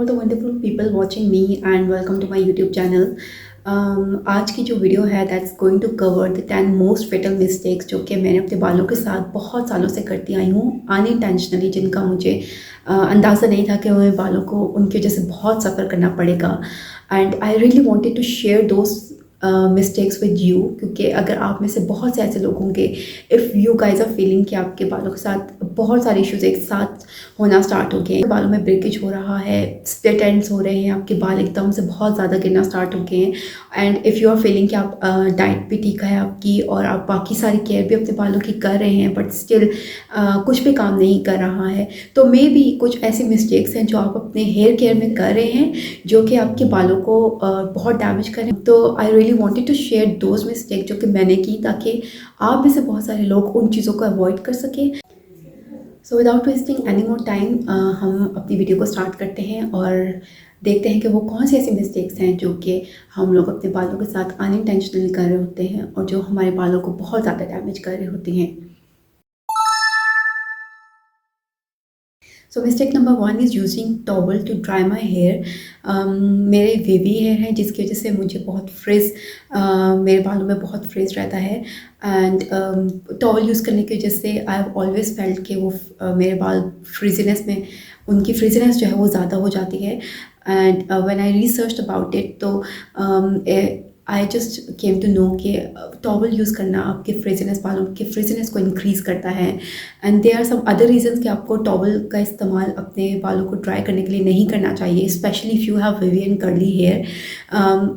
all the wonderful people watching me and welcome to my YouTube channel. आज की जो video है that's going to cover the 10 most fatal mistakes जो कि मैंने अपने बालों के साथ बहुत सालों से करती आई हूँ अनइंटेंशनली, जिनका मुझे अंदाज़ा नहीं था कि मेरे बालों को उनकी वजह से बहुत सफ़र करना पड़ेगा। And I really wanted to share those mistakes with you, क्योंकि अगर आप में से बहुत से ऐसे लोग होंगे, if you guys are feeling कि आपके बालों के साथ बहुत सारे इश्यूज एक साथ होना स्टार्ट हो गए, बालों में ब्रेकेज हो रहा है, स्प्लिट एंड्स हो रहे हैं, आपके बाल एकदम से बहुत ज़्यादा गिरना स्टार्ट हो गए हैं, and if you are feeling कि आप डाइट भी ठीक है आपकी और आप बाकी सारी केयर भी अपने बालों की कर रहे हैं बट स्टिल कुछ भी काम नहीं कर रहा है, तो मे बी कुछ ऐसी मिस्टेक्स हैं जो आप अपने हेयर केयर में कर रहे हैं जो कि आपके बालों को बहुत डैमेज करें। तो I really wanted to share those mistake जो कि मैंने की, ताकि आप में से बहुत सारे लोग उन चीज़ों को अवॉइड कर सकें। So without wasting any more time हम अपनी वीडियो को स्टार्ट करते हैं और देखते हैं कि वो कौन सी ऐसी मिस्टेक्स हैं जो कि हम लोग अपने बालों के साथ अनइंटेंशनली कर रहे होते हैं और जो हमारे बालों को बहुत ज़्यादा डैमेज कर रहे होते हैं। So mistake number 1 is using towel to dry my hair. मेरे वेवी हेयर है जिसकी वजह से मुझे बहुत फ्रिज मेरे बालों में बहुत फ्रिज रहता है, एंड टॉवल यूज़ करने की वजह से आई हैव ऑलवेज फेल्ट कि वो मेरे बाल फ्रिजीनेस में उनकी फ्रिजीनेस जो है वो ज़्यादा हो जाती है। And when I research about it तो I just came to know कि टॉवल यूज़ करना आपके फ्रिजीनेस बालों की फ्रिजीनेस को इंक्रीज़ करता है, and there are some other reasons कि आपको टॉवल का इस्तेमाल अपने बालों को ड्राई करने के लिए नहीं करना चाहिए, specially if you have wavy and curly hair.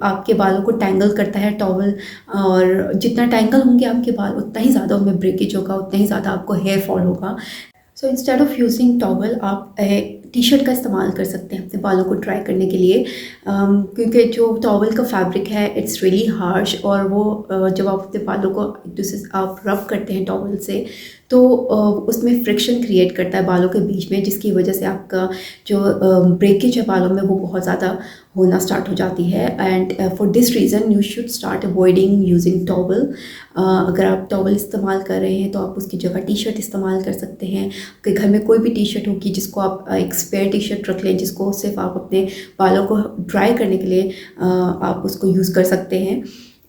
आपके बालों को टैंगल करता है टॉवल, और जितना टैंगल होंगे आपके बाल उतना ही ज़्यादा उनमें ब्रेकेज होगा, उतना ही ज़्यादा आपको हेयर फॉल होगा। So instead of using towel आप टी शर्ट का इस्तेमाल कर सकते हैं अपने बालों को ड्राई करने के लिए, क्योंकि जो टॉवल का फैब्रिक है इट्स रियली हार्श, और वो जब आप अपने बालों को एक दूसरे से आप रब करते हैं टॉवल से तो उसमें फ्रिक्शन क्रिएट करता है बालों के बीच में, जिसकी वजह से आपका जो ब्रेकेज है बालों में वो बहुत ज़्यादा होना स्टार्ट हो जाती है। And for this reason you should start avoiding using towel. अगर आप टॉवल इस्तेमाल कर रहे हैं तो आप उसकी जगह टी शर्ट इस्तेमाल कर सकते हैं। आपके घर में कोई भी टी शर्ट होगी जिसको आप एक स्पेयर टी शर्ट रख लें, जिसको सिर्फ आप अपने बालों को ड्राई करने के लिए आप उसको यूज़ कर सकते हैं।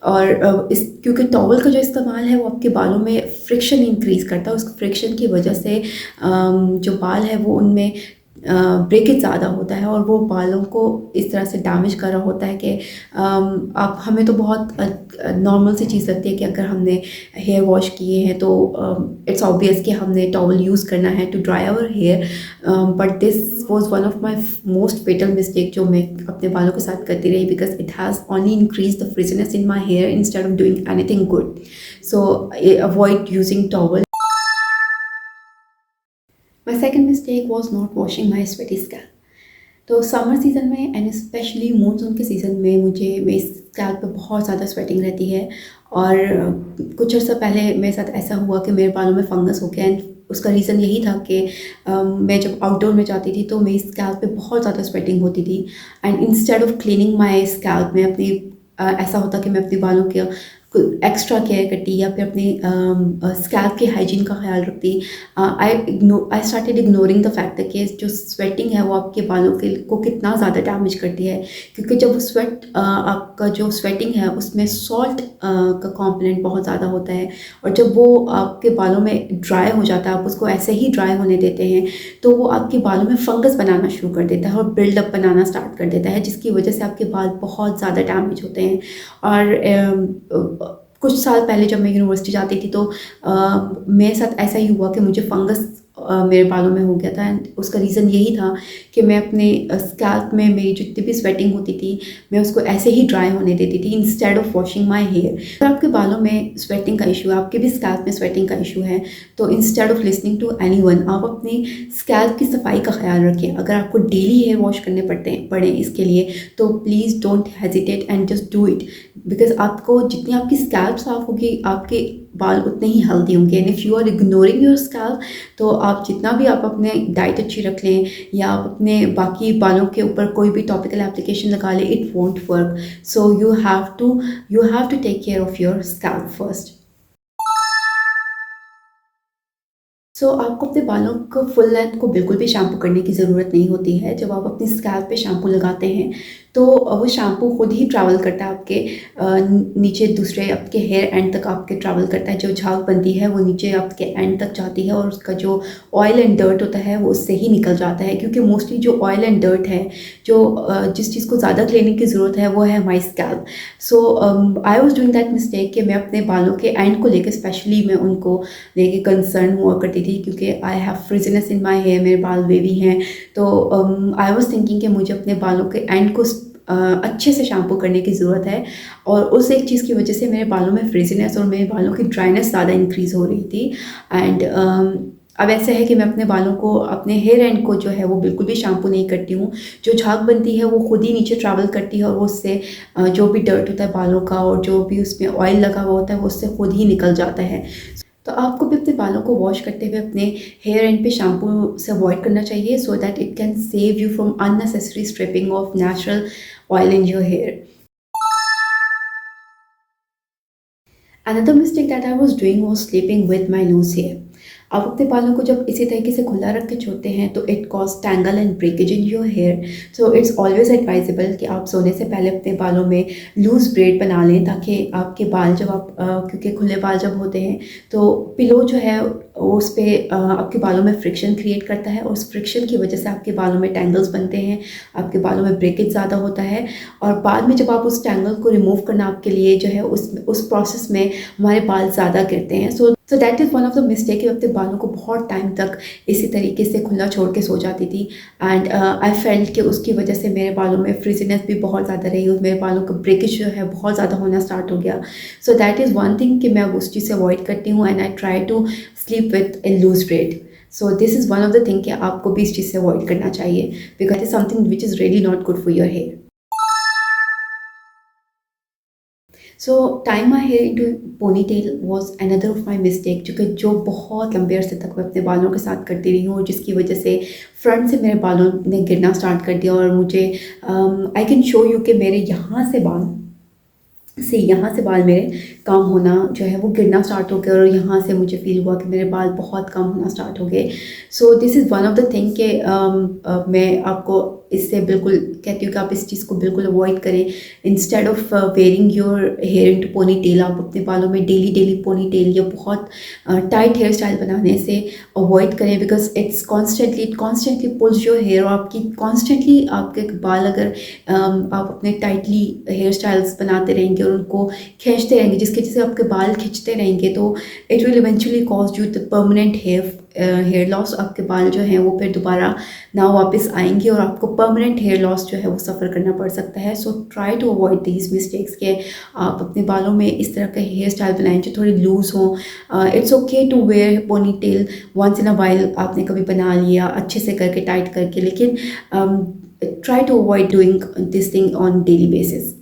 और इस क्योंकि टॉवल का जो इस्तेमाल है वो आपके बालों में फ्रिक्शन इंक्रीज़ करता है, उस फ्रिक्शन की वजह से जो बाल है वो उनमें ब्रेकेज ज़्यादा होता है और वो बालों को इस तरह से डैमेज कर रहा होता है कि आप हमें तो बहुत नॉर्मल सी चीज़ लगती है कि अगर हमने हेयर वॉश किए हैं तो इट्स ऑब्वियस कि हमने टॉवल यूज़ करना है to dry our hair, but this was one of my most fatal mistake जो मैं अपने बालों के साथ करती रही, because it has only increase the frizziness in my hair instead of doing anything good. So avoid using towel. My second mistake was not washing my sweaty scalp. तो summer season में एंड स्पेशली मानसून के season में मेरे scalp पे बहुत ज़्यादा sweating रहती है, और कुछ अर्सा पहले मेरे साथ ऐसा हुआ कि मेरे बालों में फंगस हो गया, एंड उसका रीज़न यही था कि मैं जब आउटडोर में जाती थी तो मेरी स्कैल्प पे बहुत ज़्यादा स्वेटिंग होती थी, and instead of cleaning my scalp में अपनी ऐसा होता कि मैं अपने बालों के एक्स्ट्रा केयर करती या फिर अपने स्कैल्प के हाइजीन का ख्याल रखती। I started ignoring the fact कि जो स्वेटिंग है वो आपके बालों के को कितना ज़्यादा डैमेज करती है, क्योंकि जब वो आपका जो स्वेटिंग है उसमें सॉल्ट का कंपोनेंट बहुत ज़्यादा होता है, और जब वो आपके बालों में ड्राई हो जाता है, आप उसको ऐसे ही ड्राई होने देते हैं तो वो आपके बालों में फंगस बनाना शुरू कर देता है और बिल्डअप बनाना स्टार्ट कर देता है, जिसकी वजह से आपके बाल बहुत ज़्यादा डैमेज होते हैं। और कुछ साल पहले जब मैं यूनिवर्सिटी जाती थी तो मेरे साथ ऐसा ही हुआ कि मुझे फंगस मेरे बालों में हो गया था, एंड उसका रीज़न यही था कि मैं अपने स्कैल्प में मेरी जितनी भी स्वेटिंग होती थी मैं उसको ऐसे ही ड्राई होने देती थी instead of washing my hair. अगर आपके बालों में स्वेटिंग का इशू है, आपके भी स्कैल्प में स्वेटिंग का इशू है, तो instead of listening to anyone आप अपनी स्कैल्प की सफाई का ख्याल रखें। अगर आपको डेली हेयर वॉश करने पड़े इसके लिए तो please don't hesitate and just do it, because आपको जितनी आपकी स्कैल्प साफ होगी आपके बाल उतने ही हेल्दी होंगे। And if you are ignoring your scalp तो आप जितना भी आप अपने डाइट अच्छी रख लें या आप अपने बाकी बालों के ऊपर कोई भी टॉपिकल एप्लीकेशन लगा लें, it won't work. So you have to take care of your scalp first. आपको अपने बालों को फुल लेंथ को बिल्कुल भी शैम्पू करने की ज़रूरत नहीं होती है। जब आप अपनी स्कैल्प पे शैम्पू लगाते हैं, तो वो शैम्पू खुद ही ट्रैवल करता है आपके नीचे दूसरे आपके हेयर एंड तक आपके ट्रैवल करता है। जो झाग बनती है वो नीचे आपके एंड तक जाती है और उसका जो ऑयल एंड डर्ट होता है वो उससे ही निकल जाता है। क्योंकि मोस्टली जो ऑयल एंड डर्ट है, जो जिस चीज़ को ज़्यादा क्लीनिंग की ज़रूरत है वो है हमारी scalp. I was doing that mistake कि मैं अपने बालों के एंड को लेकर स्पेशली मैं उनको लेके कंसर्न हुआ करती थी, क्योंकि I have frizziness in my hair, मेरे बाल वेवी हैं। तो आई वाज थिंकिंग कि मुझे अपने बालों के एंड को अच्छे से शैम्पू करने की ज़रूरत है, और उस एक चीज़ की वजह से मेरे बालों में फ्रिजीनेस और मेरे बालों की ड्राइनेस ज़्यादा इंक्रीज़ हो रही थी। एंड अब ऐसा है कि मैं अपने बालों को, अपने हेयर एंड को जो है वो बिल्कुल भी शैम्पू नहीं करती हूँ। जो झाग बनती है वो खुद ही नीचे ट्रैवल करती है और वो उससे जो भी डर्ट होता है बालों का और जो भी उसमें ऑयल लगा हुआ होता है वो उससे खुद ही निकल जाता है। तो आपको भी अपने बालों को वॉश करते हुए अपने हेयर एंड पे शैम्पू से अवॉइड करना चाहिए, so that it can save you from unnecessary stripping of natural oil in your hair. Another mistake that I was doing was sleeping with my loose hair. आप अपने बालों को जब इसी तरीके से खुला रख के छोड़ते हैं तो it cause tangle and breakage in your hair. So it's always advisable कि आप सोने से पहले अपने बालों में लूज ब्रेड बना लें, ताकि आपके बाल जब आप क्योंकि खुले बाल जब होते हैं तो पिलो जो है वो उस पर आपके बालों में फ्रिक्शन क्रिएट करता है, और उस फ्रिक्शन की वजह से आपके बालों में टैंगल्स बनते हैं, आपके बालों में ब्रेकेज ज़्यादा होता है। और बाद में जब आप उस टैंगल को रिमूव करना आपके लिए जो है उस प्रोसेस में हमारे बाल ज़्यादा गिरते हैं। सो that is one of the mistake कि अपने बालों को बहुत टाइम तक इसी तरीके से खुला छोड़ के सो जाती थी। एंड आई फेल्ट कि उसकी वजह से मेरे बालों में फ्रिजीनेस भी बहुत ज़्यादा रही और मेरे बालों का ब्रेकेज जो है बहुत ज़्यादा होना स्टार्ट हो गया। So that is one thing कि मैं उस चीज़ से अवॉइड करती हूँ, and I try to sleep with a loose braid. So this is one of the thing कि आपको भी इस चीज़ से अवॉइड करना चाहिए, because is something which is really not good for your hair. So time my hair into pony tail was another of my mistake, जो बहुत लंबे अरसे तक मैं अपने बालों के साथ करती रही हूँ, और जिसकी वजह से फ्रंट से मेरे बालों ने गिरना स्टार्ट कर दिया। और मुझे आई कैन शो यू कि मेरे यहाँ से बाल मेरे कम होना जो है वो गिरना स्टार्ट हो गया, और यहाँ से मुझे फील हुआ कि मेरे बाल बहुत कम होना स्टार्ट हो गए। सो this is one of the thing कि मैं आपको इससे बिल्कुल कहती हूँ कि आप इस चीज़ को बिल्कुल अवॉइड करें। Instead of wearing your hair into pony tail, आप अपने बालों में डेली डेली पोनी टेल या बहुत टाइट हेयर स्टाइल बनाने से अवॉइड करें, because it constantly pulls your hair. और आपकी कॉन्स्टेंटली आपके बाल अगर आप अपने टाइटली हेयर स्टाइल्स बनाते रहेंगे और उनको खींचते रहेंगे, जिसकी वजह से आपके बाल खींचते रहेंगे, तो it will eventually cause you the permanent hair loss. आपके बाल जो हैं वो फिर दोबारा ना वापस आएंगे और आपको परमानेंट हेयर लॉस जो है वो सफ़र करना पड़ सकता है। So try to avoid these mistakes के आप अपने बालों में इस तरह का हेयर स्टाइल बनाएं जो थोड़ी लूज़ हों। It's okay to wear pony tail once in a while, आपने कभी बना लिया अच्छे से करके टाइट करके, लेकिन try to avoid doing this thing on daily basis.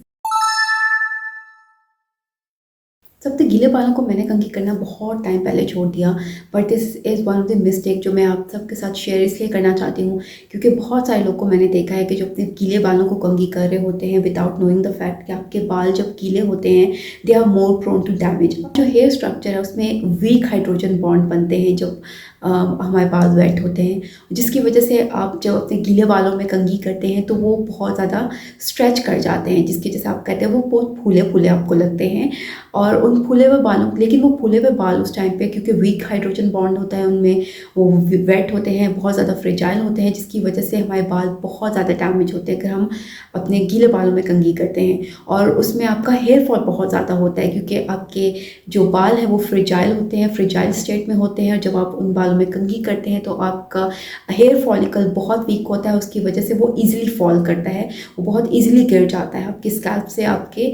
सबसे गीले बालों को मैंने कंघी करना बहुत टाइम पहले छोड़ दिया, but this is one of the mistake जो मैं आप सबके साथ शेयर इसलिए करना चाहती हूँ, क्योंकि बहुत सारे लोग को मैंने देखा है कि जो अपने गीले बालों को कंघी कर रहे होते हैं विदाउट नोइंग द फैक्ट कि आपके बाल जब गीले होते हैं they are more prone to damage. जो हेयर स्ट्रक्चर है उसमें वीक हाइड्रोजन बॉन्ड बनते हैं जब हमारे बाल वेट होते हैं, जिसकी वजह से आप जब अपने गीले बालों में कंघी करते हैं तो वो बहुत ज़्यादा स्ट्रेच कर जाते हैं, जिसकी वजह से आप कहते हैं वो बहुत फूले फूले आपको लगते हैं। और उन फूले हुए बालों, लेकिन वो फूले हुए बाल उस टाइम पे क्योंकि वीक हाइड्रोजन बॉन्ड होता है उनमें, वो वेट होते हैं, बहुत ज़्यादा फ्रेजाइल होते हैं, जिसकी वजह से हमारे बाल बहुत ज़्यादा डैमेज होते हैं अगर हम अपने गीले बालों में कंघी करते हैं। और उसमें आपका हेयर फॉल बहुत ज़्यादा होता है, क्योंकि आपके जो बाल हैं वो फ्रेजाइल होते हैं, फ्रेजाइल स्टेट में होते हैं, और जब आप उन बालों में कंघी करते हैं तो आपका हेयर फॉलिकल बहुत वीक होता है, उसकी वजह से वो ईजिली फॉल करता है, वो बहुत ईजिली गिर जाता है आपकी स्कैल्प से, आपके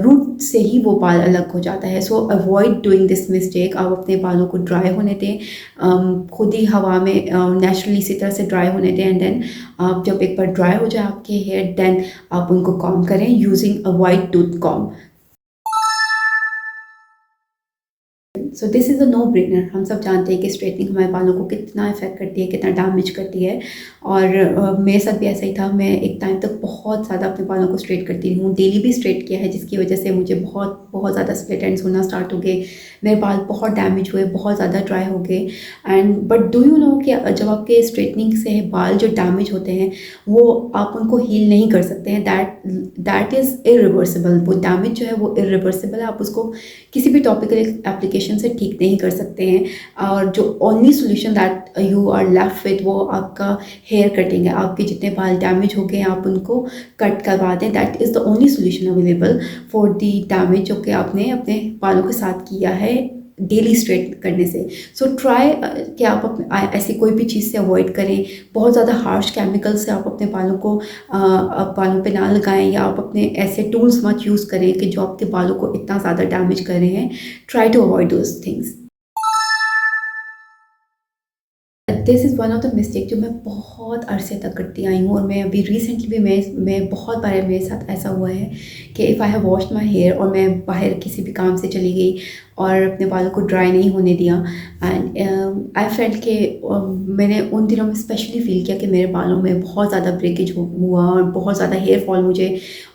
रूट से ही वो बाल अलग हो जाता है। सो अवॉइड डूइंग दिस मिस्टेक। आप अपने बालों को ड्राई होने दें, खुद ही हवा में नेचुरली इसी तरह से ड्राई होने दें, एंड देन आप जब एक बार ड्राई हो जाए आपके हेयर, देन आप उनको कॉम करें using a wide tooth comb. So this is a no brainer. हम सब जानते हैं कि स्ट्रेटनिंग हमारे बालों को कितना इफेक्ट करती है, कितना डैमेज करती है। और मेरे साथ भी ऐसा ही था। मैं एक टाइम तक बहुत ज़्यादा अपने बालों को स्ट्रेट करती हूँ, डेली भी स्ट्रेट किया है, जिसकी वजह से मुझे बहुत बहुत ज़्यादा स्प्लिट एंड्स होना स्टार्ट हो गए। मेरे बाल बहुत डैमेज हुए, बहुत ज़्यादा ड्राई हो गए। And but do you know कि जब आपके स्ट्रेटनिंग से बाल जो डैमेज होते हैं वो आप उनको हील नहीं कर सकते हैं। That is irreversible. वो डैमेज जो है वो इरिवर्सिबल है। आप उसको किसी भी टॉपिकल एप्लीकेशन से ठीक नहीं कर सकते हैं। और जो only solution that you are left with वो आपका हेयर कटिंग है। आपके जितने बाल डैमेज हो गए हैं आप उनको कट करवा दें। That is the only solution available for the damage जो कि आपने अपने बालों के साथ किया है डेली स्ट्रेट करने से। सो ट्राई कि आप अपने ऐसी कोई भी चीज़ से अवॉइड करें। बहुत ज़्यादा हार्श केमिकल से आप अपने बालों को बालों पे ना लगाएं, या आप अपने ऐसे टूल्स मत यूज़ करें कि जो आपके बालों को इतना ज़्यादा डैमेज कर रहे हैं। Try to avoid those things. This is one of the mistake जो मैं बहुत अरसे तक करती आई हूँ। और मैं अभी रिसेंटली भी मैं बहुत बार मेरे साथ ऐसा हुआ है कि if I have washed my hair और मैं बाहर किसी भी काम से चली गई और अपने बालों को ड्राई नहीं होने दिया। एंड आई फेल्ट कि मैंने उन दिनों में स्पेशली फ़ील किया कि मेरे बालों में बहुत ज़्यादा ब्रेकेज हुआ और बहुत ज़्यादा हेयर फॉल मुझे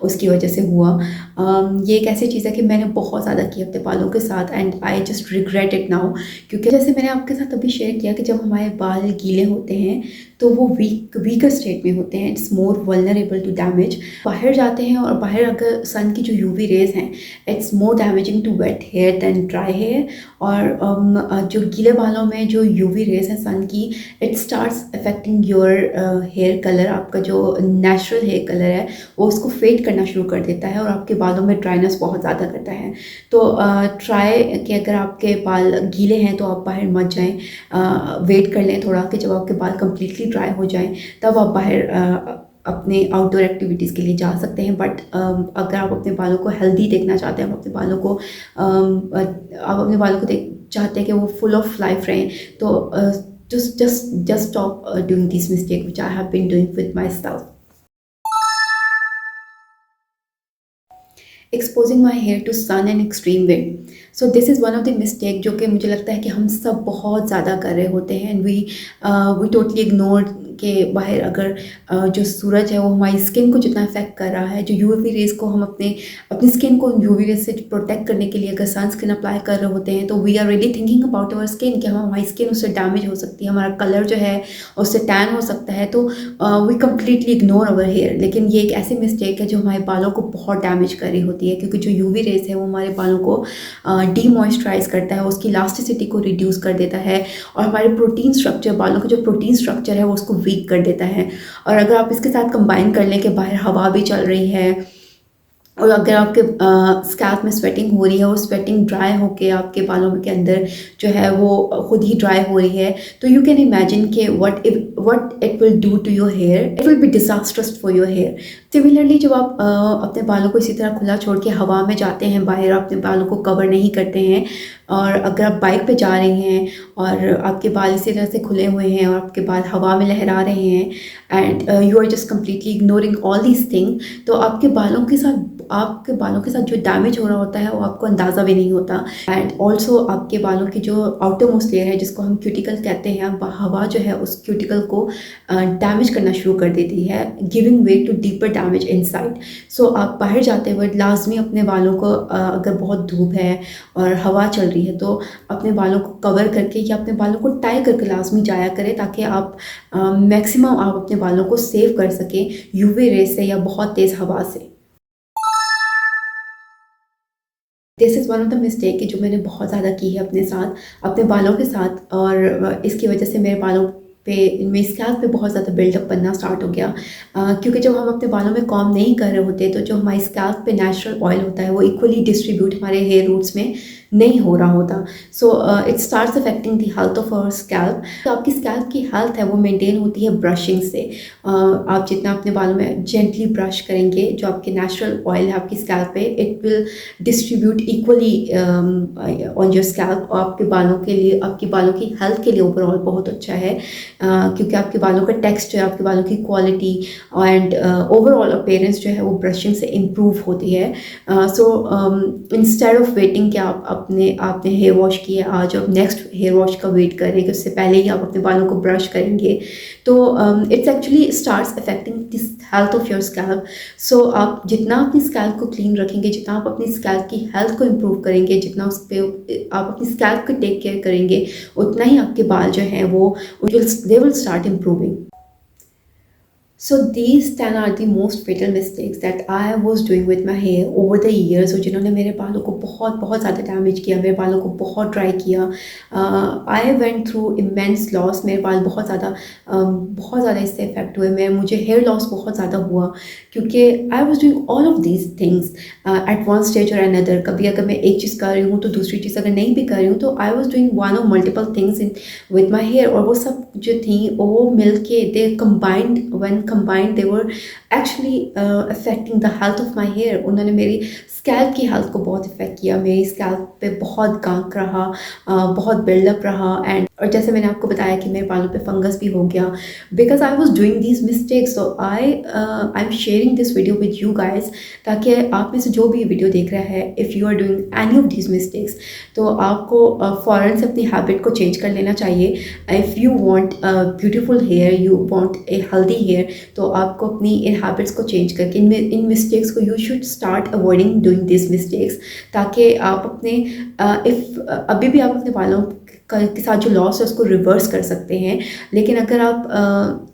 उसकी वजह से हुआ। ये एक ऐसी चीज़ है कि मैंने बहुत ज़्यादा की अपने बालों के साथ, and I just regret it now. क्योंकि जैसे मैंने आपके साथ अभी शेयर किया कि जब हमारे बाल गीले होते हैं तो वो वीकर स्टेट में होते हैं। It's more vulnerable to damage. बाहर जाते हैं और बाहर अगर सन की जो यूवी रेज हैं it's more damaging to wet hair than dry hair. और जो गीले बालों में जो यूवी रेज हैं सन की, it starts affecting your hair colour. आपका जो नेचुरल हेयर कलर है वो उसको फेड करना शुरू कर देता है और आपके बालों में ड्राइनेस बहुत ज़्यादा करता है। तो ट्राई कि अगर आपके बाल गीले हैं तो आप बाहर मत जाएं। वेट कर लें थोड़ा कि जब आपके बाल कम्प्लीटली ड्राई हो जाएं तब आप बाहर अपने आउटडोर एक्टिविटीज़ के लिए जा सकते हैं। बट अगर आप अपने बालों को हेल्दी देखना चाहते हैं, आप अपने बालों को देख चाहते हैं कि वो फुल ऑफ लाइफ रहें, तो just stop doing this mistake which I have been doing with myself. Exposing my hair to sun and extreme wind. So this is one of the mistake जो कि मुझे लगता है कि हम सब बहुत ज़्यादा कर रहे होते हैं। एंड वी टोटली इग्नोर के बाहर अगर जो सूरज है वो हमारी स्किन को जितना इफेक्ट कर रहा है, जो यूवी रेज़ को हम अपनी स्किन को यूवी रेज से प्रोटेक्ट करने के लिए अगर सनस्क्रीन अप्लाई कर रहे होते हैं तो we are really thinking about our skin कि हमारी स्किन उससे डैमेज हो सकती है, हमारा कलर जो है उससे टैन हो सकता है। तो we completely ignore our hair. लेकिन ये एक ऐसी मिस्टेक है जो हमारे बालों को बहुत डैमेज कर रही होती है, क्योंकि जो यूवी रेज है वो हमारे बालों को डीमॉइस्चराइज करता है, उसकी इलास्टिसिटी को रिड्यूस कर देता है और हमारे प्रोटीन स्ट्रक्चर, बालों का जो प्रोटीन स्ट्रक्चर है वो उसको वीक कर देता है। और अगर आप इसके साथ कंबाइन कर लें कि बाहर हवा भी चल रही है और अगर आपके स्कैल्प में स्वेटिंग हो रही है और स्वेटिंग ड्राई होके आपके बालों के अंदर जो है वो खुद ही ड्राई हो रही है, तो यू कैन इमेजिन कि what it will do to your hair. It will be disastrous for your hair. Similarly जब आप अपने बालों को इसी तरह खुला छोड़ के हवा में जाते हैं, बाहर अपने बालों को कवर नहीं करते हैं, और अगर आप बाइक पे जा रहे हैं और आपके बाल इसी तरह से खुले हुए हैं और आपके बाल हवा में लहरा रहे हैं and you are just completely ignoring all these thing, तो आपके बालों के साथ जो डैमेज हो रहा होता है वो आपको अंदाज़ा भी नहीं होता। एंड ऑल्सो आपके बालों की जो आउटर मोस्ट लेयर है जिसको हम क्यूटिकल कहते हैं, हवा जो है उस क्यूटिकल को डैमेज करना शुरू कर देती है, giving way to deeper damage inside. So आप बाहर जाते वक्त लाजमी अपने बालों को अगर बहुत धूप है और हवा चल रही है तो अपने बालों को कवर करके या अपने बालों को टाई करके लाजमी जाया करें, ताकि आप मैक्सिमम आप अपने बालों को सेव कर सकें यूवी रेज से या बहुत तेज़ हवा से। This is one of the mistake कि जो मैंने बहुत ज़्यादा की है अपने बालों के साथ, और इसकी वजह से मेरे बालों पे मेरे स्कैल्प पे बहुत ज़्यादा बिल्डअप बनना स्टार्ट हो गया। क्योंकि जब हम अपने बालों में कॉम्ब नहीं कर रहे होते तो जो हमारे स्कैल्प पे नेचुरल ऑयल होता है वो इक्वली डिस्ट्रीब्यूट हमारे हेयर रूट्स में नहीं हो रहा होता। So it starts affecting the health of our scalp. तो आपकी स्कैल्प की हेल्थ है वो मेंटेन होती है ब्रशिंग से। आप जितना अपने बालों में जेंटली ब्रश करेंगे, जो आपके नेचुरल ऑयल है आपकी स्कैल्प पे, it will distribute equally on your scalp. आपके बालों के लिए, आपके बालों की हेल्थ के लिए ओवरऑल बहुत अच्छा है, क्योंकि आपके बालों का टेक्सचर, आपके बालों की क्वालिटी एंड ओवरऑल अपीयरेंस जो है वो ब्रशिंग से इम्प्रूव होती है। सो इंस्टेड ऑफ वेटिंग कि आप आपने आपने हेयर वॉश किया आज, अब नेक्स्ट हेयर वॉश का वेट कर रहे हैं कि उससे पहले ही आप अपने बालों को ब्रश करेंगे, तो it's actually starts affecting this health of your scalp. So आप जितना अपनी स्कैल्प को क्लीन रखेंगे, जितना आप अपनी स्कैल्प की हेल्थ को इम्प्रूव करेंगे, जितना उस पर आप अपनी स्कैल्प को टेक केयर करेंगे, उतना ही आपके बाल जो हैं वो they will start improving. So these 10 are the most fatal mistakes that I was doing with my hair over the years, और जिन्होंने मेरे बालों को बहुत बहुत ज़्यादा डैमेज किया, मेरे बालों को बहुत ड्राई किया। I went through immense loss, मेरे बाल बहुत ज़्यादा इससे इफेक्ट हुए, मुझे हेयर लॉस बहुत ज़्यादा हुआ, क्योंकि आई was doing all of these things at one stage और अनदर। कभी अगर मैं एक चीज़ कर रही हूँ तो दूसरी चीज़ अगर नहीं भी कर रही हूँ, तो आई वॉज डूइंग वन और multiple things in with my hair, और वो सब जो थी वो मिल के they combined, when combined they were actually affecting the health of my hair। उन्होंने मेरी स्कैल्प की हेल्थ को बहुत इफेक्ट किया, मेरी स्कैल्प पे बहुत गांक रहा, बहुत बिल्डअप रहा, एंड और जैसे मैंने आपको बताया कि मेरे बालों पे फंगस भी हो गया, because I was doing these mistakes. So I am sharing this video with you guys, ताकि आप में से जो भी वीडियो देख रहा है, if you are doing any of these mistakes, तो आपको फ़ौरन से अपनी हैबिट को चेंज कर लेना चाहिए। If you want beautiful hair, you want a healthy hair, तो आपको अपनी इन हैबिट्स को चेंज करके इन मिस्टेक्स को you should start avoiding doing this mistakes, ताकि आप अपने अभी भी आप अपने बालों के साथ जो लॉस है उसको रिवर्स कर सकते हैं। लेकिन अगर आप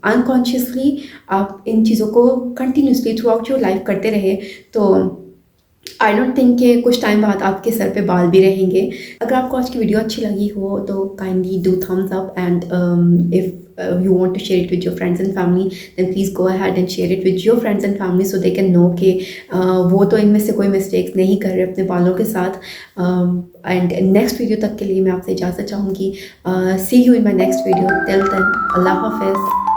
अनकॉन्शियसली आप इन चीज़ों को continuously through out your life करते रहे, तो आई डोंट थिंक कि कुछ टाइम बाद आपके सर पे बाल भी रहेंगे। अगर आपको आज की वीडियो अच्छी लगी हो तो kindly do thumbs up, and if you want to share it with your friends and family, then please go ahead and share it with your friends and family so they can know कि वो तो इनमें से कोई mistakes नहीं कर रहे अपने बालों के साथ। एंड नेक्स्ट वीडियो तक के लिए मैं आपसे इजाज़त चाहूँगी। See you in my next video, till then अल्लाह हाफिज़।